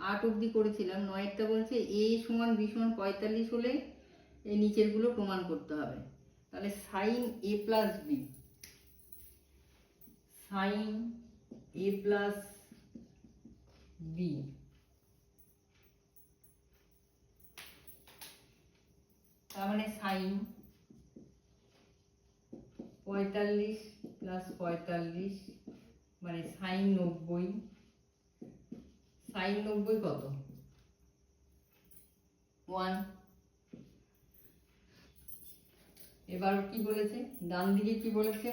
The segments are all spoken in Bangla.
8 অবধি করেছিলাম। 9-টা বলছে a সমান b সমান 45 হলে এই নিচেরগুলো প্রমাণ করতে হবে। তাহলে sine a plus B, sine a plus B তার মানে সাইন 45 প্লাস 45 মানে সাইন 90। সাইন 90 কত? 1। এবার কি বলেছে ডান দিকে, কি বলেছে?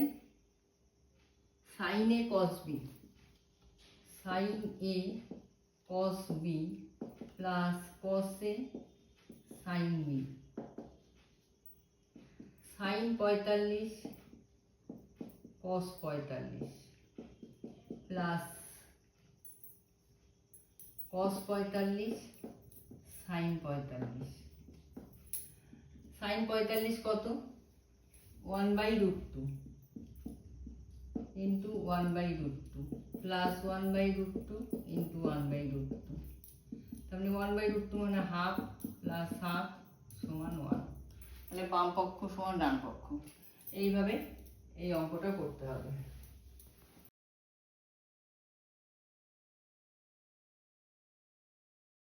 সাইন এ কস বি, সাইন এ কস বি প্লাস কস এ সাইন বি। সাইন 45 কস 45 প্লাস কস 45 সাইন 45। সাইন 45 কত? 1/√2 ইন্টু 1/√2 প্লাস 1/√2 ইন্টু 1/√2। তাহলে 1/√2 মানে হাফ প্লাস হাফ সমান 1। তাহলে বাম পক্ষ সমান ডান পক্ষ। এইভাবে এই অঙ্কটা করতে হবে।